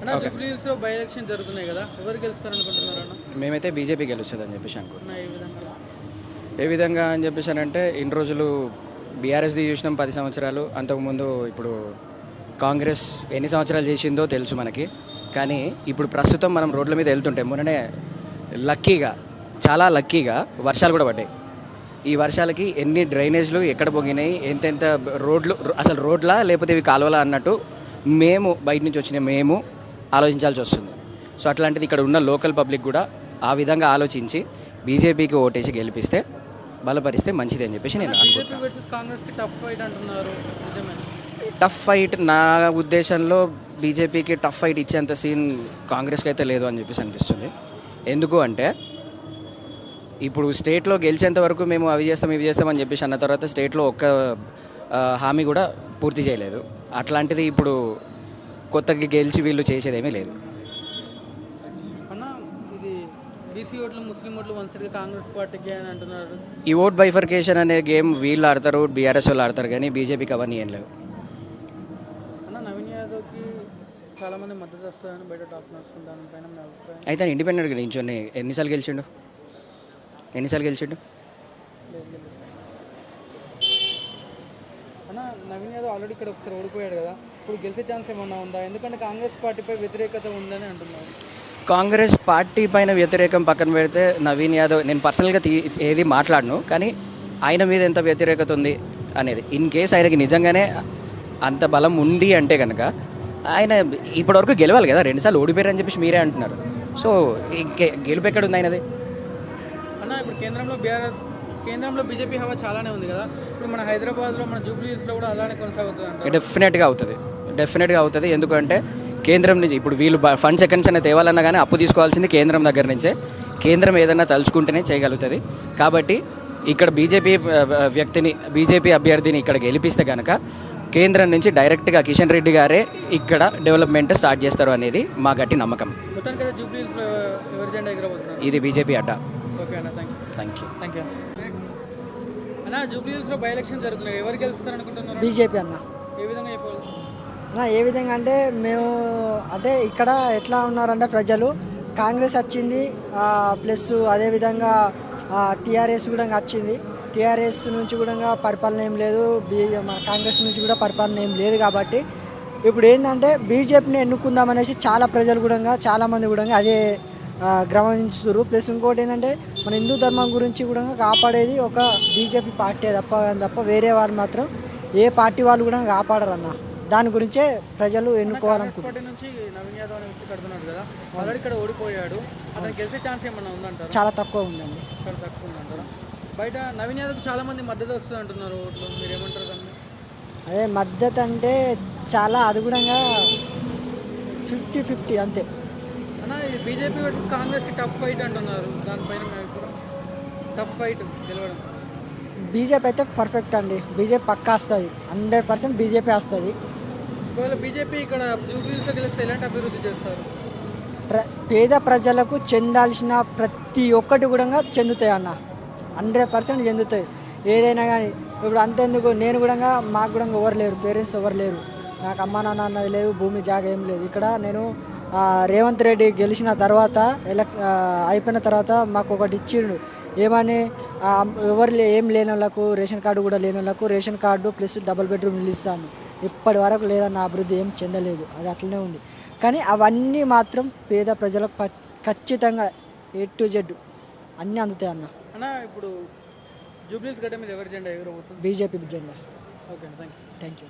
అన్న జూబ్లీహిల్స్లో by election జరుగుతున్నాయి కదా, ఎవరు గెలుస్తారు అనుకుంటున్నారు అన్న? మేమైతే బీజేపీ గెలుస్తుంది అని చెప్పేసి అనుకుంటున్నాం. అన్న, ఏ విధంగా? ఏ విధంగా అని చెప్పేసి అంటే ఇన్ని రోజులు బీఆర్ఎస్ది చూసినాం 10 సంవత్సరాలు, అంతకుముందు ఇప్పుడు కాంగ్రెస్ ఎన్ని సంవత్సరాలు చేసిందో తెలుసు మనకి. కానీ ఇప్పుడు ప్రస్తుతం మనం రోడ్ల మీద వెళ్తుంటే మొన్ననే లక్కీగా, చాలా లక్కీగా వర్షాలు కూడా పడ్డాయి. ఈ వర్షాలకి ఎన్ని డ్రైనేజ్లు ఎక్కడ పొంగినాయి, ఎంతెంత రోడ్లు, అసలు రోడ్లా లేకపోతే ఇవి కాలువలా అన్నట్టు మేము బయట నుంచి వచ్చిన మేము ఆలోచించాల్సి వస్తుంది. సో అట్లాంటిది ఇక్కడ ఉన్న లోకల్ పబ్లిక్ కూడా ఆ విధంగా ఆలోచించి బీజేపీకి ఓటేసి గెలిపిస్తే, బలపరిస్తే మంచిది అని చెప్పేసి నేను అనుకుంటున్నాను. వర్సెస్ కాంగ్రెస్కి టఫ్ ఫైట్ అంటున్నారు, నిజమే? టఫ్ ఫైట్ నా ఉద్దేశంలో బీజేపీకి టఫ్ ఫైట్ ఇచ్చేంత సీన్ కాంగ్రెస్కి అయితే లేదు అని చెప్పేసి అనిపిస్తుంది. ఎందుకు అంటే ఇప్పుడు స్టేట్లో గెలిచేంత వరకు మేము అవి చేస్తాం ఇవి చేస్తామని చెప్పేసి అన్న తర్వాత స్టేట్లో ఒక్క హామీ కూడా పూర్తి చేయలేదు. అట్లాంటిది ఇప్పుడు కొత్తగా గెలిచి వీళ్ళు చేసేదేమీ లేదు. అన్న, ఇది బీసీ ఓట్లు ముస్లిం ఓట్లు వన్ సైడ్గా కాంగ్రెస్ పార్టీకి అని అంటున్నారు. ఈ ఓట్ బైఫర్కేషన్ అనే గేమ్ వీళ్ళు ఆడతారు, బీఆర్ఎస్ వాళ్ళు ఆడతారు, కానీ బీజేపీకి అవన్నీ ఏం లేవు. అన్న, నవీన్ యాదవ్కి చాలామంది మద్దతు వస్తుందని బయట టాక్ నడుస్తుంది, దానిపైన మీ అభిప్రాయం? అయితే ఆయన ఇండిపెండెంట్గా నించొని ఎన్నిసార్లు గెలిచిండు? అన్న, నవీన్ యాదవ్ ఆల్రెడీ ఇక్కడ ఒకసారి ఓడిపోయాడు కదా, ఇప్పుడు గెలిచే ఛాన్స్ ఏమన్నా ఉందా? ఎందుకంటే కాంగ్రెస్ పార్టీపై వ్యతిరేకత ఉందని అంటున్నారు. కాంగ్రెస్ పార్టీ పైన వ్యతిరేకం పక్కన పెడితే నవీన్ యాదవ్, నేను పర్సనల్గా ఏది మాట్లాడను, కానీ ఆయన మీద ఎంత వ్యతిరేకత ఉంది అనేది, ఇన్ కేస్ ఆయనకి నిజంగానే అంత బలం ఉంది అంటే కనుక ఆయన ఇప్పటివరకు గెలవాలి కదా. 2 సార్లు ఓడిపోయారని చెప్పేసి మీరే అంటున్నారు. సో గెలుపు ఎక్కడ ఉంది ఆయనది? అన్న, ఇప్పుడు కేంద్రంలో బీజేపీ హవా చాలానే ఉంది కదా, ఇప్పుడు మన హైదరాబాద్లో, మన జూబ్లీహిల్స్లో కూడా అలానే కొనసాగుతుంది అంట. డెఫినెట్గా అవుతుంది. ఎందుకంటే కేంద్రం నుంచి ఇప్పుడు వీళ్ళు ఫండ్స్ ఎక్కడి నుంచి తేవాలన్నా కానీ అప్పు తీసుకోవాల్సింది కేంద్రం దగ్గర నుంచే. కేంద్రం ఏదన్నా తలుచుకుంటేనే చేయగలుగుతుంది. కాబట్టి ఇక్కడ బీజేపీ అభ్యర్థిని ఇక్కడ గెలిపిస్తే కనుక కేంద్రం నుంచి డైరెక్ట్గా కిషన్ రెడ్డి గారే ఇక్కడ డెవలప్మెంట్ స్టార్ట్ చేస్తారు అనేది మా గట్టి నమ్మకం. ఇది బీజేపీ అడ్డా. ఓకే అన్న, థ్యాంక్ యూ. అన్న, జూబ్లీహిల్స్లో బై ఎలక్షన్ జరుగుతున్నాయి, ఎవరు గెలుస్తారు అనుకుంటున్నారు? బీజేపీ అన్న. ఏ విధంగా చెప్పాలి అన్న? ఏ విధంగా అంటే మేము అంటే ఇక్కడ ఎట్లా ఉన్నారంటే ప్రజలు కాంగ్రెస్ వచ్చింది, ప్లస్ అదేవిధంగా టీఆర్ఎస్ కూడా వచ్చింది. టీఆర్ఎస్ నుంచి కూడా పరిపాలన ఏం లేదు, కాంగ్రెస్ నుంచి కూడా పరిపాలన ఏం లేదు. కాబట్టి ఇప్పుడు ఏంటంటే బీజేపీని ఎన్నుకుందామనేసి చాలా ప్రజలు కూడా, చాలామంది కూడా అదే గమనించుతారు. ప్లస్ ఇంకోటి ఏంటంటే మన హిందూ ధర్మం గురించి కూడా కాపాడేది ఒక బీజేపీ పార్టీ తప్ప వేరే వాళ్ళు మాత్రం ఏ పార్టీ వాళ్ళు కూడా కాపాడరు అన్న. దాని గురించే ప్రజలు ఎన్నుకోవాలనుకుంటున్నారు. చాలా తక్కువ ఉందండి. బయట నవీన్ యాదవ్ చాలా మంది మద్దతు వస్తుంది అంటున్నారు, ఓట్లు మీరు ఏమంటారు దాన్ని? అదే మద్దతు అంటే చాలా, అది కూడా 50-50 అంతే అన్న. ఇది బీజేపీ వర్సెస్ కాంగ్రెస్కి టఫ్ ఫైట్ అంటున్నారు, దానిపైన టఫ్ ఫైట్ గెలవడం. బీజేపీ అయితే పర్ఫెక్ట్ అండి, బీజేపీ పక్కా వస్తుంది, 100% బీజేపీ వస్తుంది. ఒకవేళ బీజేపీ ఇక్కడ జూబ్లీహిల్స్లో గెలిస్తే ఎలాంటి అభివృద్ధి చేస్తారు? పేద ప్రజలకు చెందాల్సిన ప్రతి ఒక్కటి కూడా చెందుతాయి అన్న, 100% చెందుతాయి. ఏదైనా కానీ ఇప్పుడు అంతెందుకు, నేను కూడా మాకు కూడా ఎవరు లేరు, పేరెంట్స్ ఎవరు లేరు, నాకు అమ్మ నాన్న అన్నది లేదు, భూమి జాగా ఏం లేదు. ఇక్కడ నేను రేవంత్ రెడ్డి గెలిచిన తర్వాత అయిపోయిన తర్వాత మాకు ఒకటి ఇచ్చిండు, ఏమని ఎవరు ఏం లేని వాళ్ళకు, రేషన్ కార్డు కూడా లేని వాళ్ళకు ration card plus double bedroom ఇల్లు ఇస్తాను. ఇప్పటి వరకు లేదన్న అభివృద్ధి ఏం చెందలేదు, అది అట్లనే ఉంది. కానీ అవన్నీ మాత్రం పేద ప్రజలకు ఖచ్చితంగా A to Z అన్నీ అందుతాయి అన్న. అన్న, ఇప్పుడు జూబ్లీహిల్స్ గడ్డ మీద ఎవరి జెండా ఎగురబోతుంది? బీజేపీ జెండా. Okay, thank you.